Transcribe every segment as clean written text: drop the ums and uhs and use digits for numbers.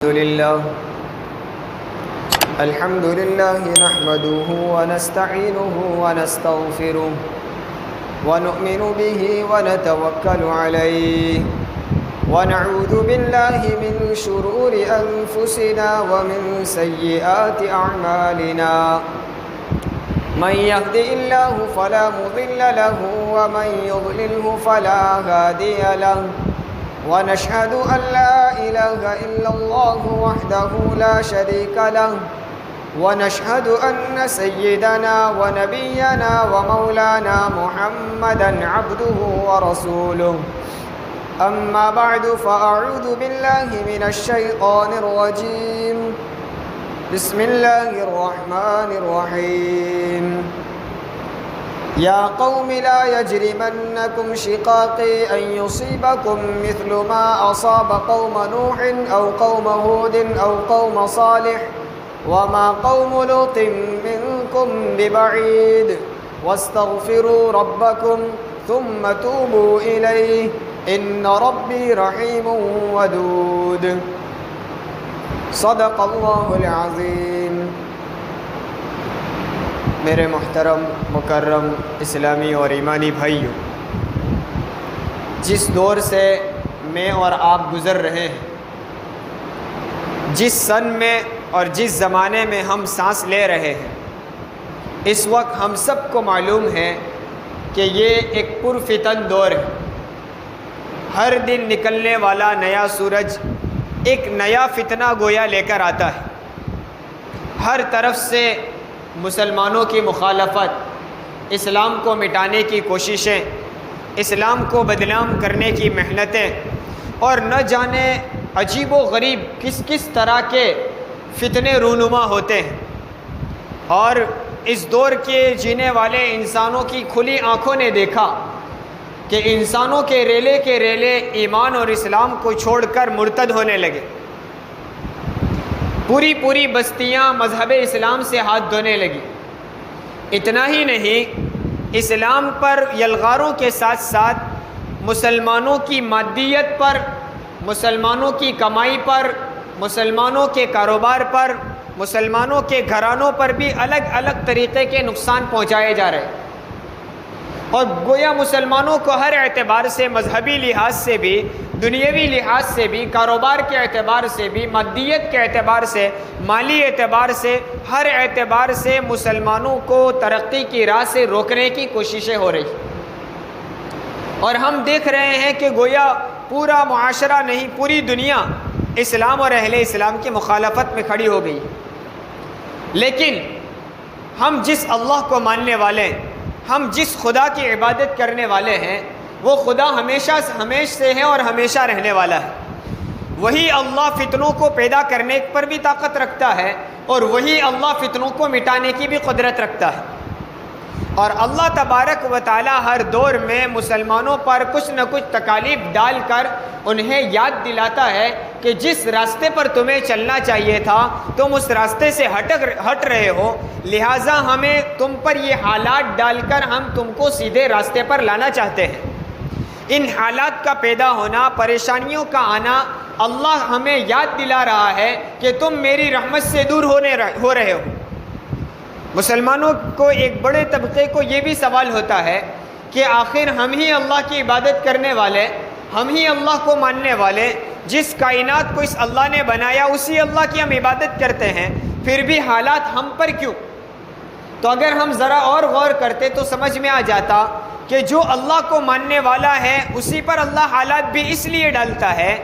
الحمد لله نحمده ونستعينه ونستغفره ونؤمن به ونتوكل عليه ونعوذ بالله من شرور أنفسنا ومن سيئات أعمالنا من يهد الله فلا مضل له ومن يضلله فلا هادي له ونشهد أن لا إله إلا الله وحده لا شريك له ونشهد أن سيدنا ونبينا ومولانا محمدا عبده ورسوله أما بعد فأعوذ بالله من الشيطان الرجيم بسم الله الرحمن الرحيم يا قوم لا يجرمنكم شقاقي أن يصيبكم مثل ما أصاب قوم نوح أو قوم هود أو قوم صالح وما قوم لوط منكم ببعيد واستغفروا ربكم ثم توبوا إليه إن ربي رحيم ودود صدق الله العظيم۔ میرے محترم مکرم اسلامی اور ایمانی بھائیوں، جس دور سے میں اور آپ گزر رہے ہیں، جس سن میں اور جس زمانے میں ہم سانس لے رہے ہیں، اس وقت ہم سب کو معلوم ہے کہ یہ ایک پرفتن دور ہے۔ ہر دن نکلنے والا نیا سورج ایک نیا فتنہ گویا لے کر آتا ہے۔ ہر طرف سے مسلمانوں کی مخالفت، اسلام کو مٹانے کی کوششیں، اسلام کو بدنام کرنے کی محنتیں، اور نہ جانے عجیب و غریب کس کس طرح کے فتنے رونما ہوتے ہیں، اور اس دور کے جینے والے انسانوں کی کھلی آنکھوں نے دیکھا کہ انسانوں کے ریلے ایمان اور اسلام کو چھوڑ کر مرتد ہونے لگے۔ پوری بستیاں مذہب اسلام سے ہاتھ دھونے لگی۔ اتنا ہی نہیں، اسلام پر یلغاروں کے ساتھ ساتھ مسلمانوں کی مادیت پر، مسلمانوں کی کمائی پر، مسلمانوں کے کاروبار پر، مسلمانوں کے گھرانوں پر بھی الگ الگ طریقے کے نقصان پہنچائے جا رہے ہیں، اور گویا مسلمانوں کو ہر اعتبار سے، مذہبی لحاظ سے بھی، دنیاوی لحاظ سے بھی، کاروبار کے اعتبار سے بھی، مادیت کے اعتبار سے، مالی اعتبار سے، ہر اعتبار سے مسلمانوں کو ترقی کی راہ سے روکنے کی کوششیں ہو رہی۔ اور ہم دیکھ رہے ہیں کہ گویا پورا معاشرہ نہیں، پوری دنیا اسلام اور اہل اسلام کی مخالفت میں کھڑی ہو گئی۔ لیکن ہم جس اللہ کو ماننے والے ہیں، ہم جس خدا کی عبادت کرنے والے ہیں، وہ خدا ہمیشہ سے ہے اور ہمیشہ رہنے والا ہے۔ وہی اللہ فتنوں کو پیدا کرنے پر بھی طاقت رکھتا ہے، اور وہی اللہ فتنوں کو مٹانے کی بھی قدرت رکھتا ہے۔ اور اللہ تبارک و تعالی ہر دور میں مسلمانوں پر کچھ نہ کچھ تکالیف ڈال کر انہیں یاد دلاتا ہے کہ جس راستے پر تمہیں چلنا چاہیے تھا تم اس راستے سے ہٹ رہے ہو، لہٰذا ہمیں تم پر یہ حالات ڈال کر ہم تم کو سیدھے راستے پر لانا چاہتے ہیں۔ ان حالات کا پیدا ہونا، پریشانیوں کا آنا، اللہ ہمیں یاد دلا رہا ہے کہ تم میری رحمت سے دور ہو رہے ہو۔ مسلمانوں کو، ایک بڑے طبقے کو یہ بھی سوال ہوتا ہے کہ آخر ہم ہی اللہ کی عبادت کرنے والے، ہم ہی اللہ کو ماننے والے، جس کائنات کو اس اللہ نے بنایا اسی اللہ کی ہم عبادت کرتے ہیں، پھر بھی حالات ہم پر کیوں؟ تو اگر ہم ذرا اور غور کرتے تو سمجھ میں آ جاتا کہ جو اللہ کو ماننے والا ہے اسی پر اللہ حالات بھی اس لیے ڈالتا ہے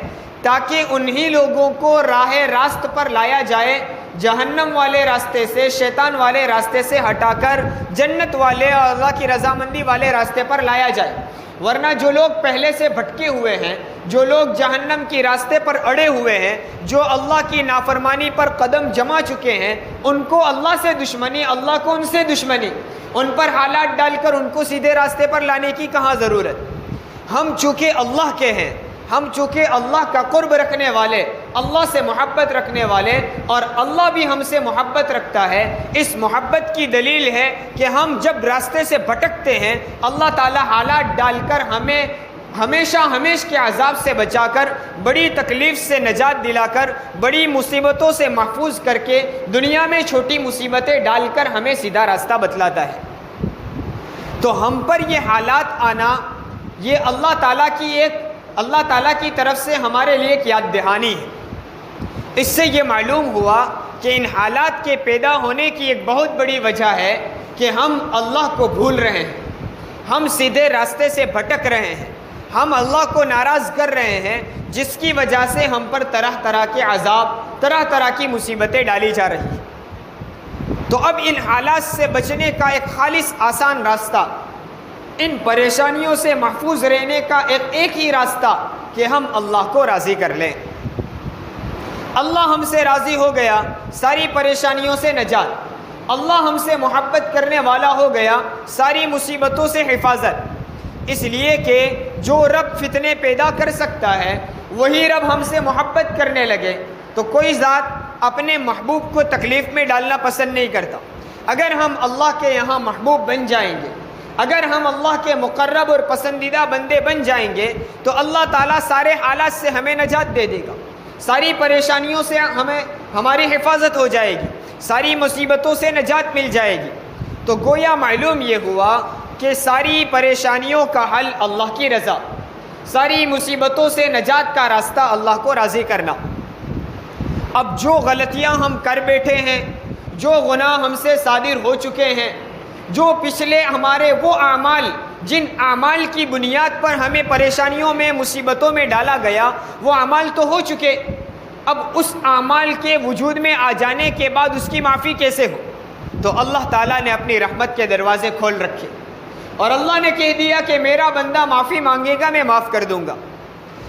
تاکہ انہی لوگوں کو راہ راست پر لایا جائے، جہنم والے راستے سے، شیطان والے راستے سے ہٹا کر جنت والے اور اللہ کی رضامندی والے راستے پر لایا جائے۔ ورنہ جو لوگ پہلے سے بھٹکے ہوئے ہیں، جو لوگ جہنم کی راستے پر اڑے ہوئے ہیں، جو اللہ کی نافرمانی پر قدم جما چکے ہیں، ان کو اللہ سے دشمنی، اللہ کو ان سے دشمنی، ان پر حالات ڈال کر ان کو سیدھے راستے پر لانے کی کہاں ضرورت؟ ہم چونکہ اللہ کے ہیں، ہم چونکہ اللہ کا قرب رکھنے والے، اللہ سے محبت رکھنے والے، اور اللہ بھی ہم سے محبت رکھتا ہے، اس محبت کی دلیل ہے کہ ہم جب راستے سے بھٹکتے ہیں اللہ تعالیٰ حالات ڈال کر ہمیں ہمیشہ ہمیشہ کے عذاب سے بچا کر، بڑی تکلیف سے نجات دلا کر، بڑی مصیبتوں سے محفوظ کر کے، دنیا میں چھوٹی مصیبتیں ڈال کر ہمیں سیدھا راستہ بتلاتا ہے۔ تو ہم پر یہ حالات آنا، یہ اللہ تعالیٰ کی طرف سے ہمارے لیے ایک یاد دہانی ہے۔ اس سے یہ معلوم ہوا کہ ان حالات کے پیدا ہونے کی ایک بہت بڑی وجہ ہے کہ ہم اللہ کو بھول رہے ہیں، ہم سیدھے راستے سے بھٹک رہے ہیں، ہم اللہ کو ناراض کر رہے ہیں، جس کی وجہ سے ہم پر طرح طرح کے عذاب، طرح طرح کی مصیبتیں ڈالی جا رہی ہیں۔ تو اب ان حالات سے بچنے کا ایک خالص آسان راستہ، ان پریشانیوں سے محفوظ رہنے کا ایک ہی راستہ کہ ہم اللہ کو راضی کر لیں۔ اللہ ہم سے راضی ہو گیا، ساری پریشانیوں سے نجات۔ اللہ ہم سے محبت کرنے والا ہو گیا، ساری مصیبتوں سے حفاظت۔ اس لیے کہ جو رب فتنے پیدا کر سکتا ہے، وہی رب ہم سے محبت کرنے لگے تو کوئی ذات اپنے محبوب کو تکلیف میں ڈالنا پسند نہیں کرتا۔ اگر ہم اللہ کے یہاں محبوب بن جائیں گے، اگر ہم اللہ کے مقرب اور پسندیدہ بندے بن جائیں گے، تو اللہ تعالیٰ سارے حالات سے ہمیں نجات دے دے گا، ساری پریشانیوں سے ہماری حفاظت ہو جائے گی، ساری مصیبتوں سے نجات مل جائے گی۔ تو گویا معلوم یہ ہوا کہ ساری پریشانیوں کا حل اللہ کی رضا، ساری مصیبتوں سے نجات کا راستہ اللہ کو راضی کرنا۔ اب جو غلطیاں ہم کر بیٹھے ہیں، جو گناہ ہم سے صادر ہو چکے ہیں، جو پچھلے ہمارے وہ اعمال جن اعمال کی بنیاد پر ہمیں پریشانیوں میں، مصیبتوں میں ڈالا گیا، وہ اعمال تو ہو چکے۔ اب اس اعمال کے وجود میں آ جانے کے بعد اس کی معافی کیسے ہو؟ تو اللہ تعالیٰ نے اپنی رحمت کے دروازے کھول رکھے اور اللہ نے کہہ دیا کہ میرا بندہ معافی مانگے گا، میں معاف کر دوں گا۔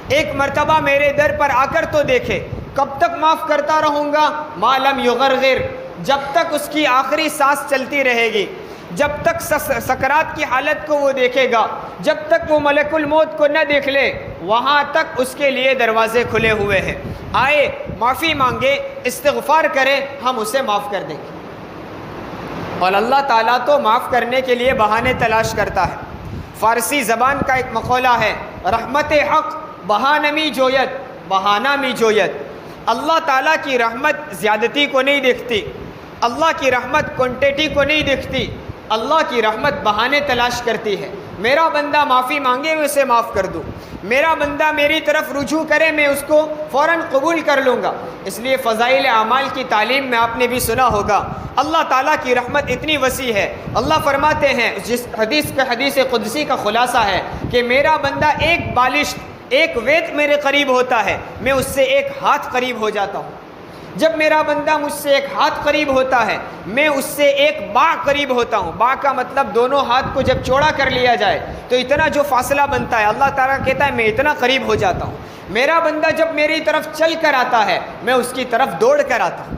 ایک مرتبہ میرے در پر آ کر تو دیکھے، کب تک معاف کرتا رہوں گا؟ ما لم یغرغر، جب تک اس کی آخری سانس چلتی رہے گی، جب تک سکرات کی حالت کو وہ دیکھے گا، جب تک وہ ملک الموت کو نہ دیکھ لے، وہاں تک اس کے لیے دروازے کھلے ہوئے ہیں۔ آئے، معافی مانگے، استغفار کرے، ہم اسے معاف کر دیں گے۔ اور اللہ تعالیٰ تو معاف کرنے کے لیے بہانے تلاش کرتا ہے۔ فارسی زبان کا ایک مقولہ ہے، رحمت حق بہانہ می جوید، بہانہ می جوید۔ اللہ تعالیٰ کی رحمت زیادتی کو نہیں دیکھتی، اللہ کی رحمت کوانٹیٹی کو نہیں دیکھتی، اللہ کی رحمت بہانے تلاش کرتی ہے۔ میرا بندہ معافی مانگے، میں اسے معاف کر دوں، میرا بندہ میری طرف رجوع کرے، میں اس کو فوراً قبول کر لوں گا۔ اس لیے فضائل اعمال کی تعلیم میں آپ نے بھی سنا ہوگا، اللہ تعالیٰ کی رحمت اتنی وسیع ہے۔ اللہ فرماتے ہیں، جس حدیث قدسی کا خلاصہ ہے کہ میرا بندہ ایک بالش، ایک ویت میرے قریب ہوتا ہے، میں اس سے ایک ہاتھ قریب ہو جاتا ہوں۔ جب میرا بندہ مجھ سے ایک ہاتھ قریب ہوتا ہے، میں اس سے ایک باع قریب ہوتا ہوں۔ باع کا مطلب دونوں ہاتھ کو جب چوڑا کر لیا جائے تو اتنا جو فاصلہ بنتا ہے، اللہ تعالیٰ کہتا ہے میں اتنا قریب ہو جاتا ہوں۔ میرا بندہ جب میری طرف چل کر آتا ہے، میں اس کی طرف دوڑ کر آتا ہوں۔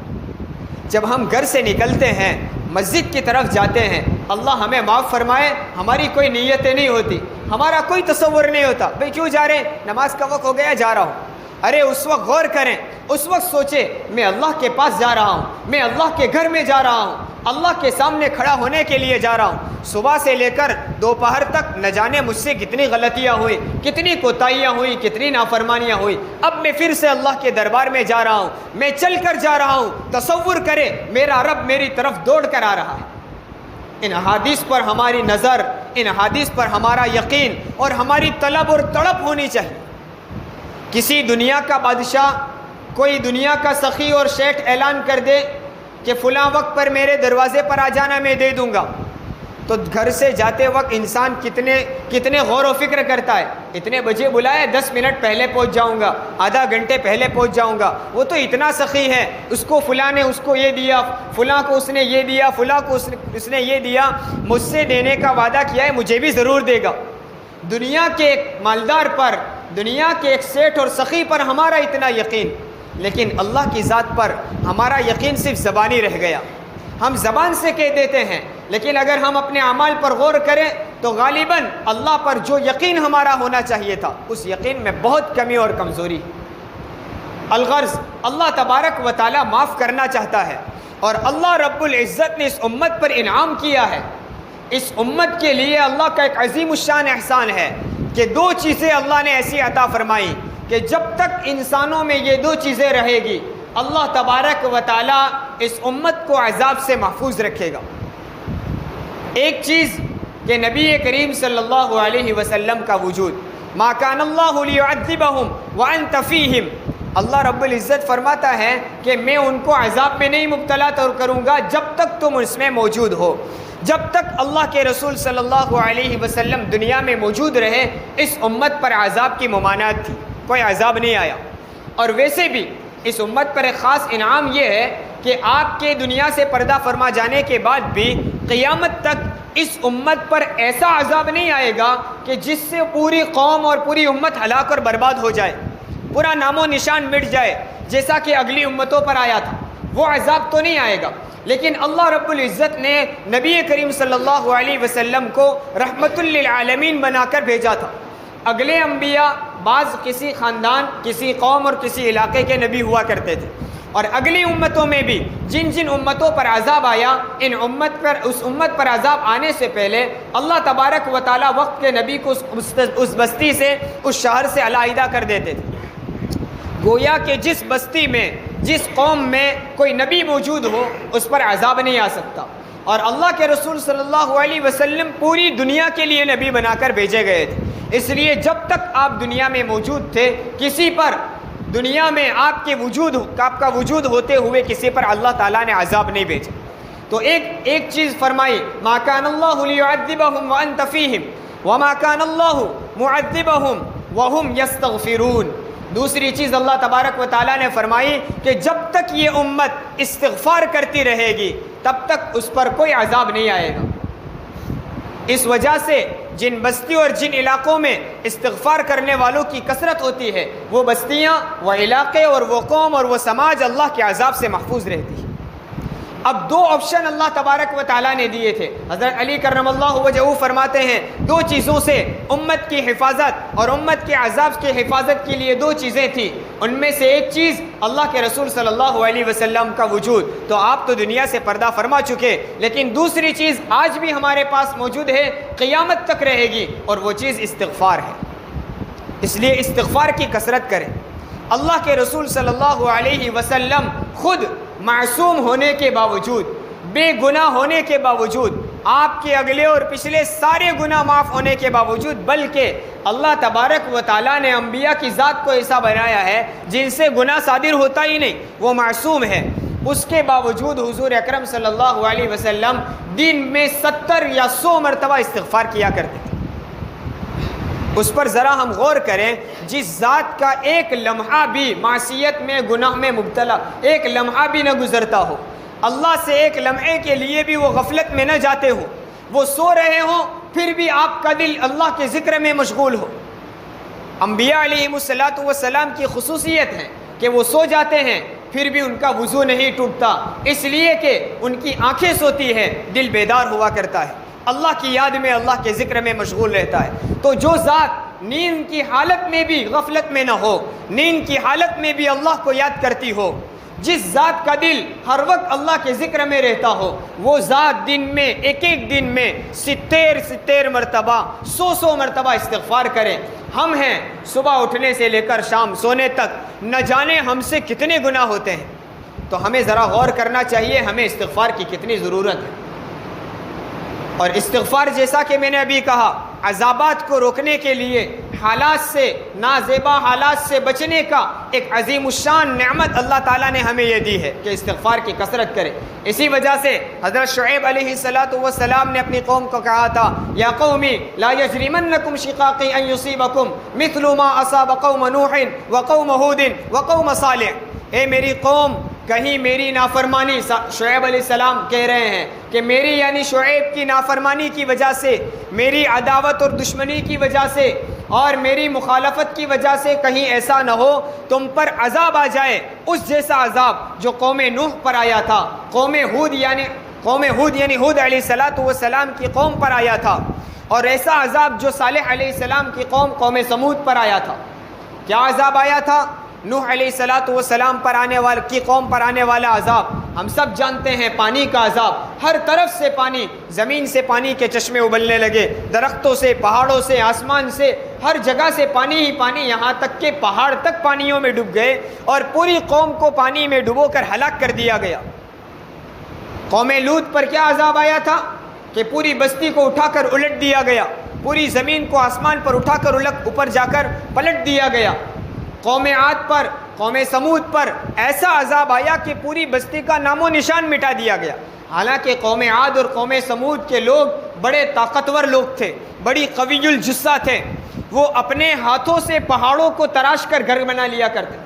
جب ہم گھر سے نکلتے ہیں، مسجد کی طرف جاتے ہیں، اللہ ہمیں معاف فرمائے، ہماری کوئی نیتیں نہیں ہوتی، ہمارا کوئی تصور نہیں ہوتا، بھئی کیوں جا رہے ہیں؟ نماز کا وقت ہو گیا، جا رہا ہوں۔ ارے اس وقت غور کریں، اس وقت سوچے میں اللہ کے پاس جا رہا ہوں، میں اللہ کے گھر میں جا رہا ہوں، اللہ کے سامنے کھڑا ہونے کے لیے جا رہا ہوں۔ صبح سے لے کر دوپہر تک نہ جانے مجھ سے کتنی غلطیاں ہوئی، کتنی کوتاہیاں ہوئی، کتنی نافرمانیاں ہوئی، اب میں پھر سے اللہ کے دربار میں جا رہا ہوں، میں چل کر جا رہا ہوں۔ تصور کرے میرا رب میری طرف دوڑ کر آ رہا ہے۔ ان احادیث پر ہماری نظر، ان احادیث پر ہمارا یقین اور ہماری طلب اور تڑپ ہونی چاہیے۔ کسی دنیا کا بادشاہ، کوئی دنیا کا سخی اور شیخ اعلان کر دے کہ فلاں وقت پر میرے دروازے پر آ جانا، میں دے دوں گا، تو گھر سے جاتے وقت انسان کتنے غور و فکر کرتا ہے۔ اتنے بجے بلائے، 10 منٹ پہلے پہنچ جاؤں گا، آدھا گھنٹے پہلے پہنچ جاؤں گا، وہ تو اتنا سخی ہے، اس کو فلاں نے اس کو یہ دیا، فلاں کو اس نے یہ دیا، فلاں کو اس نے یہ دیا، مجھ سے دینے کا وعدہ کیا ہے، مجھے بھی ضرور دے گا۔ دنیا کے ایک مالدار پر، دنیا کے ایک سیٹھ اور سخی پر ہمارا اتنا یقین، لیکن اللہ کی ذات پر ہمارا یقین صرف زبانی رہ گیا۔ ہم زبان سے کہہ دیتے ہیں، لیکن اگر ہم اپنے اعمال پر غور کریں تو غالباً اللہ پر جو یقین ہمارا ہونا چاہیے تھا، اس یقین میں بہت کمی اور کمزوری۔ الغرض، اللہ تبارک و تعالیٰ معاف کرنا چاہتا ہے، اور اللہ رب العزت نے اس امت پر انعام کیا ہے۔ اس امت کے لیے اللہ کا ایک عظیم الشان احسان ہے کہ دو چیزیں اللہ نے ایسی عطا فرمائی کہ جب تک انسانوں میں یہ دو چیزیں رہے گی اللہ تبارک و تعالیٰ اس امت کو عذاب سے محفوظ رکھے گا۔ ایک چیز کہ نبی کریم صلی اللہ علیہ وسلم کا وجود، ما کان اللہ لیعذبہم وانت فیہم، اللہ رب العزت فرماتا ہے کہ میں ان کو عذاب میں نہیں مبتلا کروں گا جب تک تم اس میں موجود ہو۔ جب تک اللہ کے رسول صلی اللہ علیہ وسلم دنیا میں موجود رہے اس امت پر عذاب کی ممانعت تھی، کوئی عذاب نہیں آیا۔ اور ویسے بھی اس امت پر ایک خاص انعام یہ ہے کہ آپ کے دنیا سے پردہ فرما جانے کے بعد بھی قیامت تک اس امت پر ایسا عذاب نہیں آئے گا کہ جس سے پوری قوم اور پوری امت ہلاک اور برباد ہو جائے، پورا نام و نشان مٹ جائے جیسا کہ اگلی امتوں پر آیا تھا، وہ عذاب تو نہیں آئے گا۔ لیکن اللہ رب العزت نے نبی کریم صلی اللہ علیہ وسلم کو رحمت للعالمین بنا کر بھیجا تھا۔ اگلے انبیاء بعض کسی خاندان، کسی قوم اور کسی علاقے کے نبی ہوا کرتے تھے، اور اگلی امتوں میں بھی جن جن امتوں پر عذاب آیا اس امت پر عذاب آنے سے پہلے اللہ تبارک و تعالیٰ وقت کے نبی کو اس بستی سے، اس شہر سے علیحدہ کر دیتے تھے، گویا کہ جس بستی میں، جس قوم میں کوئی نبی موجود ہو اس پر عذاب نہیں آ سکتا۔ اور اللہ کے رسول صلی اللہ علیہ وسلم پوری دنیا کے لیے نبی بنا کر بھیجے گئے تھے، اس لیے جب تک آپ دنیا میں موجود تھے کسی پر دنیا میں آپ کا وجود ہوتے ہوئے کسی پر اللہ تعالیٰ نے عذاب نہیں بھیجا۔ تو ایک چیز فرمائی، ما کان اللہ لیعذبہم وانت فیہم وما کان اللہ معذبہم وہم یستغفرون۔ دوسری چیز اللہ تبارک و تعالیٰ نے فرمائی کہ جب تک یہ امت استغفار کرتی رہے گی تب تک اس پر کوئی عذاب نہیں آئے گا۔ اس وجہ سے جن بستیوں اور جن علاقوں میں استغفار کرنے والوں کی کثرت ہوتی ہے وہ بستیاں، وہ علاقے اور وہ قوم اور وہ سماج اللہ کے عذاب سے محفوظ رہتی ہے۔ اب دو آپشن اللہ تبارک و تعالیٰ نے دیے تھے۔ حضرت علی کرم اللہ وجہہ فرماتے ہیں دو چیزوں سے امت کی حفاظت اور امت کے عذاب کی حفاظت کے لیے دو چیزیں تھیں، ان میں سے ایک چیز اللہ کے رسول صلی اللہ علیہ وسلم کا وجود، تو آپ تو دنیا سے پردہ فرما چکے، لیکن دوسری چیز آج بھی ہمارے پاس موجود ہے، قیامت تک رہے گی، اور وہ چیز استغفار ہے۔ اس لیے استغفار کی کثرت کریں۔ اللہ کے رسول صلی اللہ علیہ وسلم خود معصوم ہونے کے باوجود، بے گناہ ہونے کے باوجود، آپ کے اگلے اور پچھلے سارے گناہ معاف ہونے کے باوجود، بلکہ اللہ تبارک و تعالیٰ نے انبیاء کی ذات کو ایسا بنایا ہے جن سے گناہ صادر ہوتا ہی نہیں، وہ معصوم ہے، اس کے باوجود حضور اکرم صلی اللہ علیہ وسلم دن میں 70 یا 100 مرتبہ استغفار کیا کرتے تھے۔ اس پر ذرا ہم غور کریں، جس ذات کا ایک لمحہ بھی معصیت میں، گناہ میں مبتلا، ایک لمحہ بھی نہ گزرتا ہو، اللہ سے ایک لمحے کے لیے بھی وہ غفلت میں نہ جاتے ہو، وہ سو رہے ہوں پھر بھی آپ کا دل اللہ کے ذکر میں مشغول ہو۔ انبیاء علیہم السلام کی خصوصیت ہے کہ وہ سو جاتے ہیں پھر بھی ان کا وضو نہیں ٹوٹتا، اس لیے کہ ان کی آنکھیں سوتی ہیں، دل بیدار ہوا کرتا ہے، اللہ کی یاد میں، اللہ کے ذکر میں مشغول رہتا ہے۔ تو جو ذات نیند کی حالت میں بھی غفلت میں نہ ہو، نیند کی حالت میں بھی اللہ کو یاد کرتی ہو، جس ذات کا دل ہر وقت اللہ کے ذکر میں رہتا ہو، وہ ذات دن میں ایک دن میں 70 مرتبہ، 100 مرتبہ استغفار کرے۔ ہم ہیں صبح اٹھنے سے لے کر شام سونے تک نہ جانے ہم سے کتنے گناہ ہوتے ہیں، تو ہمیں ذرا غور کرنا چاہیے ہمیں استغفار کی کتنی ضرورت ہے۔ اور استغفار جیسا کہ میں نے ابھی کہا، عذابات کو روکنے کے لیے، حالات سے، نازیبا حالات سے بچنے کا ایک عظیم الشان نعمت اللہ تعالیٰ نے ہمیں یہ دی ہے کہ استغفار کی کثرت کرے۔ اسی وجہ سے حضرت شعیب علیہ السلام نے اپنی قوم کو کہا تھا، یا قومی لا یجرمنکم شقاقی ان یصیبکم مثل ما اصاب قوم نوح وقوم ہود وقوم صالح۔ اے میری قوم، کہیں میری نافرمانی، شعیب علیہ السلام کہہ رہے ہیں کہ میری یعنی شعیب کی نافرمانی کی وجہ سے، میری عداوت اور دشمنی کی وجہ سے اور میری مخالفت کی وجہ سے کہیں ایسا نہ ہو تم پر عذاب آ جائے اس جیسا عذاب جو قوم نوح پر آیا تھا، قوم ہود یعنی ہود علیہ السلام کی قوم پر آیا تھا، اور ایسا عذاب جو صالح علیہ السلام کی قوم سمود پر آیا تھا۔ کیا عذاب آیا تھا؟ نوح علیہ السلام پر کی قوم پر آنے والا عذاب ہم سب جانتے ہیں، پانی کا عذاب، ہر طرف سے پانی، زمین سے پانی کے چشمے ابلنے لگے، درختوں سے، پہاڑوں سے، آسمان سے ہر جگہ سے پانی ہی پانی، یہاں تک کہ پہاڑ تک پانیوں میں ڈوب گئے اور پوری قوم کو پانی میں ڈبو کر ہلاک کر دیا گیا۔ قوم لوط پر کیا عذاب آیا تھا کہ پوری بستی کو اٹھا کر الٹ دیا گیا، پوری زمین کو آسمان پر اٹھا کر اوپر جا کر پلٹ دیا گیا۔ قوم عاد پر، قوم سمود پر ایسا عذاب آیا کہ پوری بستی کا نام و نشان مٹا دیا گیا۔ حالانکہ قوم عاد اور قوم سمود کے لوگ بڑے طاقتور لوگ تھے، بڑی قوی الجثہ تھے، وہ اپنے ہاتھوں سے پہاڑوں کو تراش کر گھر بنا لیا کرتے،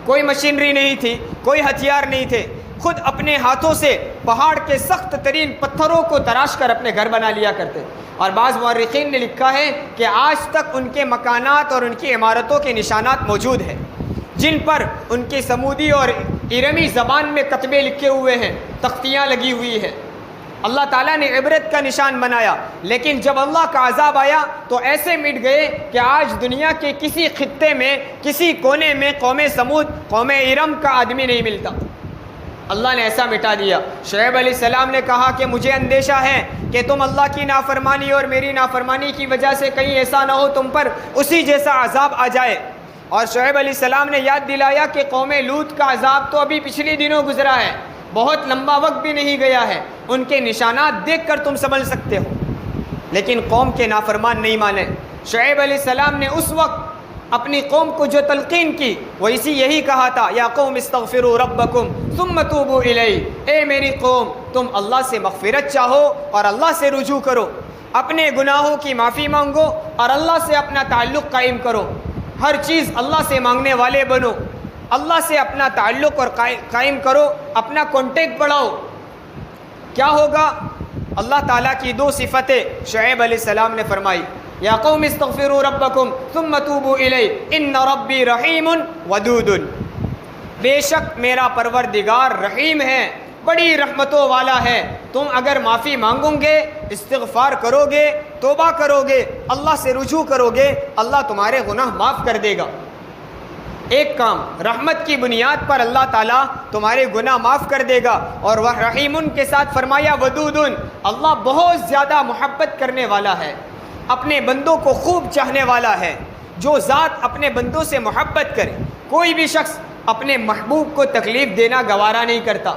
کوئی مشینری نہیں تھی، کوئی ہتھیار نہیں تھے، خود اپنے ہاتھوں سے پہاڑ کے سخت ترین پتھروں کو تراش کر اپنے گھر بنا لیا کرتے۔ اور بعض مورخین نے لکھا ہے کہ آج تک ان کے مکانات اور ان کی عمارتوں کے نشانات موجود ہیں، جن پر ان کی سمودی اور ارمی زبان میں کتبے لکھے ہوئے ہیں، تختیاں لگی ہوئی ہیں۔ اللہ تعالیٰ نے عبرت کا نشان بنایا، لیکن جب اللہ کا عذاب آیا تو ایسے مٹ گئے کہ آج دنیا کے کسی خطے میں، کسی کونے میں قوم سمود، قوم ارم کا آدمی نہیں ملتا۔ اللہ نے ایسا مٹا دیا۔ شعیب علیہ السلام نے کہا کہ مجھے اندیشہ ہے کہ تم اللہ کی نافرمانی اور میری نافرمانی کی وجہ سے کہیں ایسا نہ ہو تم پر اسی جیسا عذاب آ جائے۔ اور شعیب علیہ السلام نے یاد دلایا کہ قوم لوط کا عذاب تو ابھی پچھلے دنوں گزرا ہے، بہت لمبا وقت بھی نہیں گیا ہے، ان کے نشانات دیکھ کر تم سمجھ سکتے ہو۔ لیکن قوم کے نافرمان نہیں مانے۔ شعیب علیہ السلام نے اس وقت اپنی قوم کو جو تلقین کی وہ یہی کہا تھا، یا قوم استغفروا ربکم ثم توبوا الیہ، اے میری قوم تم اللہ سے مغفرت چاہو اور اللہ سے رجوع کرو، اپنے گناہوں کی معافی مانگو اور اللہ سے اپنا تعلق قائم کرو، ہر چیز اللہ سے مانگنے والے بنو، اللہ سے اپنا تعلق اور قائم کرو، اپنا کانٹیکٹ بڑھاؤ۔ کیا ہوگا؟ اللہ تعالیٰ کی دو صفتیں شعیب علیہ السلام نے فرمائی، یا قوم استغفروا ربکم ثم توبوا الیہ ان ربی رحیم ودود، بے شک میرا پروردگار رحیم ہے، بڑی رحمتوں والا ہے، تم اگر معافی مانگو گے، استغفار کرو گے، توبہ کرو گے، اللہ سے رجوع کرو گے، اللہ تمہارے گناہ معاف کر دے گا۔ ایک کام، رحمت کی بنیاد پر اللہ تعالیٰ تمہارے گناہ معاف کر دے گا، اور وہ رحیمن کے ساتھ فرمایا ودودن، اللہ بہت زیادہ محبت کرنے والا ہے، اپنے بندوں کو خوب چاہنے والا ہے۔ جو ذات اپنے بندوں سے محبت کرے، کوئی بھی شخص اپنے محبوب کو تکلیف دینا گوارا نہیں کرتا۔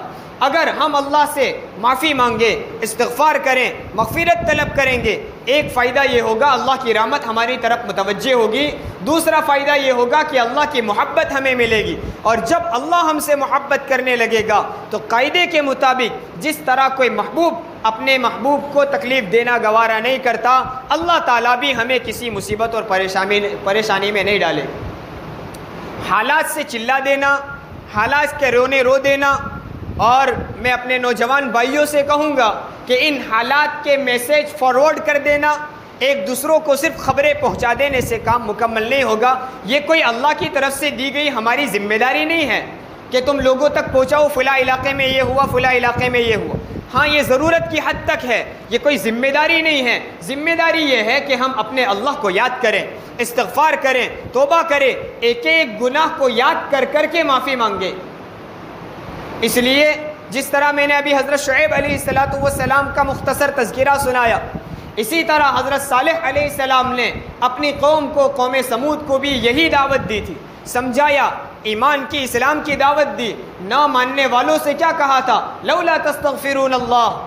اگر ہم اللہ سے معافی مانگے، استغفار کریں، مغفرت طلب کریں گے، ایک فائدہ یہ ہوگا اللہ کی رحمت ہماری طرف متوجہ ہوگی، دوسرا فائدہ یہ ہوگا کہ اللہ کی محبت ہمیں ملے گی، اور جب اللہ ہم سے محبت کرنے لگے گا تو قاعدے کے مطابق جس طرح کوئی محبوب اپنے محبوب کو تکلیف دینا گوارا نہیں کرتا، اللہ تعالیٰ بھی ہمیں کسی مصیبت اور پریشانی میں نہیں ڈالے۔ حالات سے چلا دینا، حالات کے رونے رو دینا، اور میں اپنے نوجوان بھائیوں سے کہوں گا کہ ان حالات کے میسیج فارورڈ کر دینا، ایک دوسروں کو صرف خبریں پہنچا دینے سے کام مکمل نہیں ہوگا۔ یہ کوئی اللہ کی طرف سے دی گئی ہماری ذمہ داری نہیں ہے کہ تم لوگوں تک پہنچاؤ فلاں علاقے میں یہ ہوا، فلاں علاقے میں یہ ہوا۔ ہاں یہ ضرورت کی حد تک ہے، یہ کوئی ذمہ داری نہیں ہے۔ ذمہ داری یہ ہے کہ ہم اپنے اللہ کو یاد کریں، استغفار کریں، توبہ کریں، ایک ایک گناہ کو یاد کر کر کے معافی مانگیں۔ اس لیے جس طرح میں نے ابھی حضرت شعیب علیہ السلام کا مختصر تذکرہ سنایا، اسی طرح حضرت صالح علیہ السلام نے اپنی قوم کو، قوم سمود کو بھی یہی دعوت دی تھی، سمجھایا، ایمان کی، اسلام کی دعوت دی۔ نہ ماننے والوں سے کیا کہا تھا؟ لولا تستغفرون اللہ،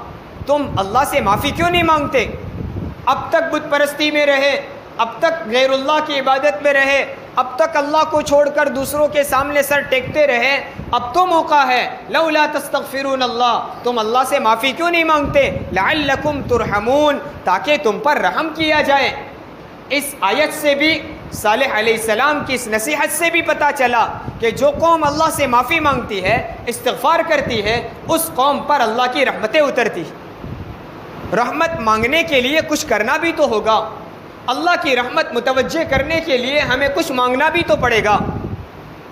تم اللہ سے معافی کیوں نہیں مانگتے؟ اب تک بت پرستی میں رہے، اب تک غیر اللہ کی عبادت میں رہے، اب تک اللہ کو چھوڑ کر دوسروں کے سامنے سر ٹیکتے رہے، اب تو موقع ہے، لولا تستغفرون اللہ، تم اللہ سے معافی کیوں نہیں مانگتے؟ لعلکم ترحمون، تاکہ تم پر رحم کیا جائے۔ اس آیت سے بھی، صالح علیہ السلام کی اس نصیحت سے بھی پتہ چلا کہ جو قوم اللہ سے معافی مانگتی ہے، استغفار کرتی ہے، اس قوم پر اللہ کی رحمتیں اترتی ہیں۔ رحمت مانگنے کے لیے کچھ کرنا بھی تو ہوگا، اللہ کی رحمت متوجہ کرنے کے لیے ہمیں کچھ مانگنا بھی تو پڑے گا۔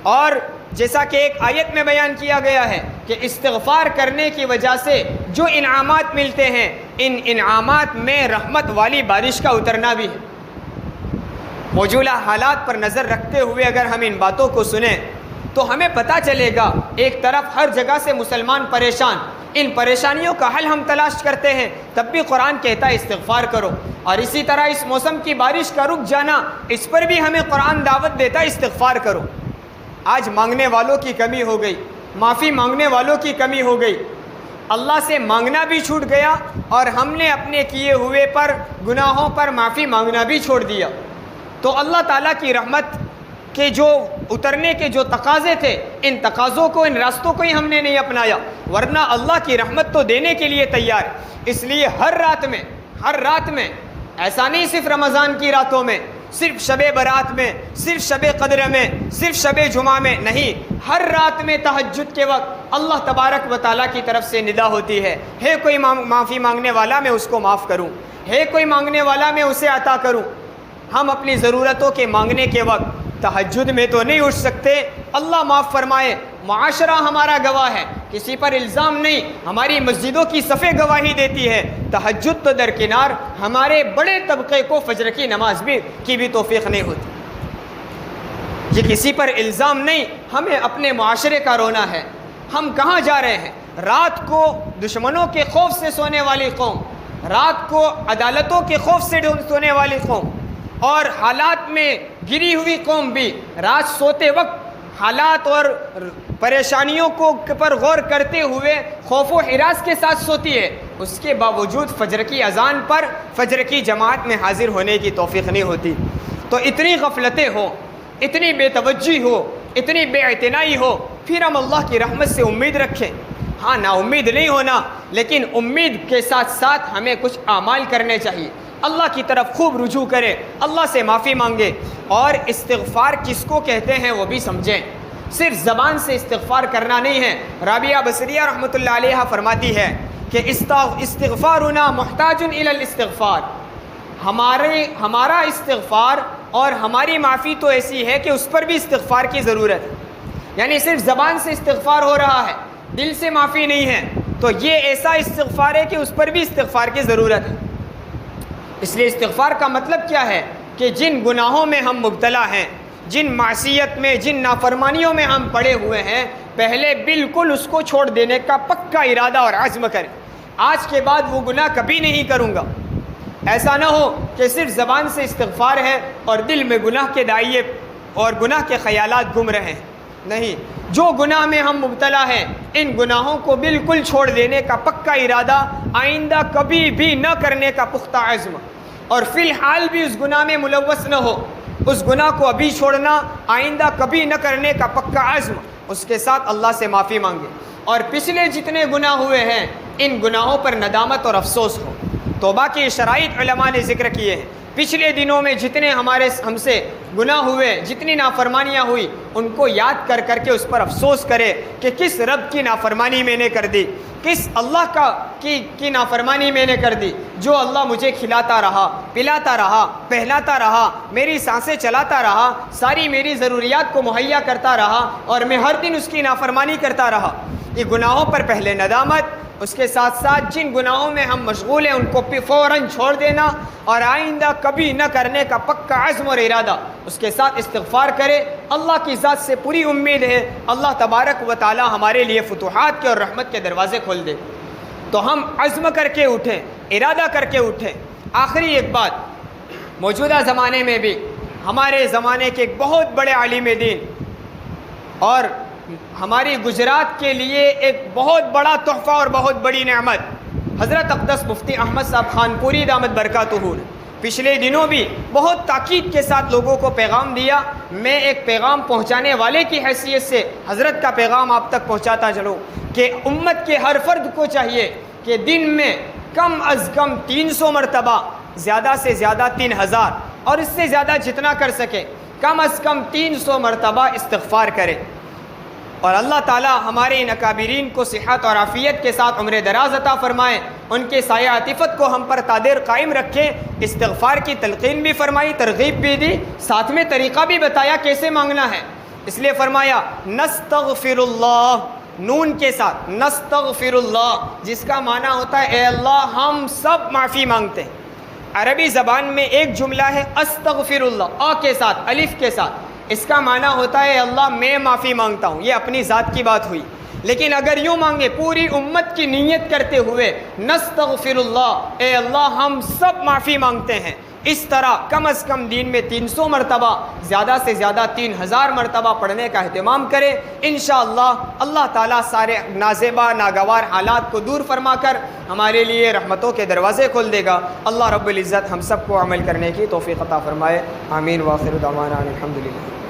اور جیسا کہ ایک آیت میں بیان کیا گیا ہے کہ استغفار کرنے کی وجہ سے جو انعامات ملتے ہیں، ان انعامات میں رحمت والی بارش کا اترنا بھی ہے۔ موجودہ حالات پر نظر رکھتے ہوئے اگر ہم ان باتوں کو سنیں تو ہمیں پتہ چلے گا، ایک طرف ہر جگہ سے مسلمان پریشان، ان پریشانیوں کا حل ہم تلاش کرتے ہیں، تب بھی قرآن کہتا ہے استغفار کرو، اور اسی طرح اس موسم کی بارش کا رک جانا، اس پر بھی ہمیں قرآن دعوت دیتا ہے استغفار کرو۔ آج مانگنے والوں کی کمی ہو گئی، معافی مانگنے والوں کی کمی ہو گئی، اللہ سے مانگنا بھی چھوٹ گیا اور ہم نے اپنے کیے ہوئے پر گناہوں پر معافی مانگنا بھی چھوڑ دیا۔ تو اللہ تعالیٰ کی رحمت کے جو اترنے کے جو تقاضے تھے، ان تقاضوں کو، ان راستوں کو ہی ہم نے نہیں اپنایا، ورنہ اللہ کی رحمت تو دینے کے لیے تیار ہے۔ اس لیے ہر رات میں ایسا نہیں صرف رمضان کی راتوں میں، صرف شب برات میں، صرف شب قدر میں، صرف شب جمعہ میں نہیں، ہر رات میں تہجد کے وقت اللہ تبارک و تعالیٰ کی طرف سے ندا ہوتی ہے کوئی معافی مانگنے والا میں اس کو معاف کروں، ہے کوئی مانگنے والا میں اسے عطا کروں۔ ہم اپنی ضرورتوں کے مانگنے کے وقت تہجد میں تو نہیں اٹھ سکتے، اللہ معاف فرمائے، معاشرہ ہمارا گواہ ہے، کسی پر الزام نہیں، ہماری مسجدوں کی صفیں گواہی دیتی ہے، تہجد تو درکنار، ہمارے بڑے طبقے کو فجر کی نماز کی بھی توفیق نہیں ہوتی۔ یہ کسی پر الزام نہیں، ہمیں اپنے معاشرے کا رونا ہے۔ ہم کہاں جا رہے ہیں؟ رات کو دشمنوں کے خوف سے سونے والی قوم، رات کو عدالتوں کے خوف سے سونے والی قوم، اور حالات میں گری ہوئی قوم بھی رات سوتے وقت حالات اور پریشانیوں پر غور کرتے ہوئے خوف و ہراس کے ساتھ سوتی ہے، اس کے باوجود فجر کی اذان پر فجر کی جماعت میں حاضر ہونے کی توفیق نہیں ہوتی۔ تو اتنی غفلتیں ہو، اتنی بے توجہی ہو، اتنی بے اعتنائی ہو، پھر ہم اللہ کی رحمت سے امید رکھیں۔ ہاں، نا امید نہیں ہونا، لیکن امید کے ساتھ ساتھ ہمیں کچھ اعمال کرنے چاہیے، اللہ کی طرف خوب رجوع کریں، اللہ سے معافی مانگے، اور استغفار کس کو کہتے ہیں وہ بھی سمجھیں۔ صرف زبان سے استغفار کرنا نہیں ہے۔ رابعہ بصریہ رحمۃ اللہ علیہ فرماتی ہے کہ استغفارنا محتاج الی الاستغفار، ہمارا استغفار اور ہماری معافی تو ایسی ہے کہ اس پر بھی استغفار کی ضرورت ہے۔ یعنی صرف زبان سے استغفار ہو رہا ہے، دل سے معافی نہیں ہے، تو یہ ایسا استغفار ہے کہ اس پر بھی استغفار کی ضرورت ہے۔ اس لیے استغفار کا مطلب کیا ہے کہ جن گناہوں میں ہم مبتلا ہیں، جن معصیت میں، جن نافرمانیوں میں ہم پڑے ہوئے ہیں، پہلے بالکل اس کو چھوڑ دینے کا پکا ارادہ اور عزم کریں، آج کے بعد وہ گناہ کبھی نہیں کروں گا۔ ایسا نہ ہو کہ صرف زبان سے استغفار ہے اور دل میں گناہ کے دائیں اور گناہ کے خیالات گم رہے ہیں۔ نہیں، جو گناہ میں ہم مبتلا ہیں، ان گناہوں کو بالکل چھوڑ دینے کا پکا ارادہ، آئندہ کبھی بھی نہ کرنے کا پختہ عزم، اور فی الحال بھی اس گناہ میں ملوث نہ ہو، اس گناہ کو ابھی چھوڑنا، آئندہ کبھی نہ کرنے کا پکا عزم، اس کے ساتھ اللہ سے معافی مانگے، اور پچھلے جتنے گناہ ہوئے ہیں ان گناہوں پر ندامت اور افسوس ہو۔ توبہ کے شرائط علماء نے ذکر کیے ہیں، پچھلے دنوں میں جتنے ہم سے گناہ ہوئے، جتنی نافرمانیاں ہوئی، ان کو یاد کر کر کے اس پر افسوس کرے کہ کس رب کی نافرمانی میں نے کر دی، کس اللہ کی نافرمانی میں نے کر دی، جو اللہ مجھے کھلاتا رہا، پلاتا رہا، پہلاتا رہا، میری سانسیں چلاتا رہا، ساری میری ضروریات کو مہیا کرتا رہا، اور میں ہر دن اس کی نافرمانی کرتا رہا۔ یہ گناہوں پر پہلے ندامت، اس کے ساتھ ساتھ جن گناہوں میں ہم مشغول ہیں ان کو فوراً چھوڑ دینا، اور آئندہ کبھی نہ کرنے کا پکا عزم اور ارادہ، اس کے ساتھ استغفار کرے۔ اللہ کی ذات سے پوری امید ہے اللہ تبارک و تعالی ہمارے لیے فتوحات کے اور رحمت کے دروازے کھول دے۔ تو ہم عزم کر کے اٹھیں، ارادہ کر کے اٹھیں۔ آخری ایک بات، موجودہ زمانے میں بھی ہمارے زمانے کے ایک بہت بڑے عالم دین اور ہماری گجرات کے لیے ایک بہت بڑا تحفہ اور بہت بڑی نعمت، حضرت اقدس مفتی احمد صاحب خان پوری دامت برکاتہ، پچھلے دنوں بھی بہت تاکید کے ساتھ لوگوں کو پیغام دیا۔ میں ایک پیغام پہنچانے والے کی حیثیت سے حضرت کا پیغام آپ تک پہنچاتا چلوں کہ امت کے ہر فرد کو چاہیے کہ دن میں کم از کم 300 مرتبہ، زیادہ سے زیادہ 3000، اور اس سے زیادہ جتنا کر سکے، کم از کم 300 مرتبہ استغفار کرے، اور اللہ تعالی ہمارے ان اکابرین کو صحت اور عافیت کے ساتھ عمر دراز عطا فرمائے، ان کے سایہ عاطفت کو ہم پر قادر قائم رکھے۔ استغفار کی تلقین بھی فرمائی، ترغیب بھی دی، ساتھ میں طریقہ بھی بتایا کیسے مانگنا ہے۔ اس لیے فرمایا نستغفر اللہ، نون کے ساتھ نستغفر اللہ، جس کا معنی ہوتا ہے اے اللہ ہم سب معافی مانگتے ہیں۔ عربی زبان میں ایک جملہ ہے استغفر اللہ، آ کے ساتھ، الف کے ساتھ، اس کا معنی ہوتا ہے اللہ میں معافی مانگتا ہوں، یہ اپنی ذات کی بات ہوئی۔ لیکن اگر یوں مانگے پوری امت کی نیت کرتے ہوئے نستغفر اللہ، اے اللہ ہم سب معافی مانگتے ہیں، اس طرح کم از کم دن میں 300 مرتبہ، زیادہ سے زیادہ 3000 مرتبہ پڑھنے کا اہتمام کرے، انشاءاللہ اللہ تعالیٰ سارے نازیبا ناگوار حالات کو دور فرما کر ہمارے لیے رحمتوں کے دروازے کھول دے گا۔ اللہ رب العزت ہم سب کو عمل کرنے کی توفیق عطا فرمائے، آمین۔ وآخر دعوانا الحمدللہ۔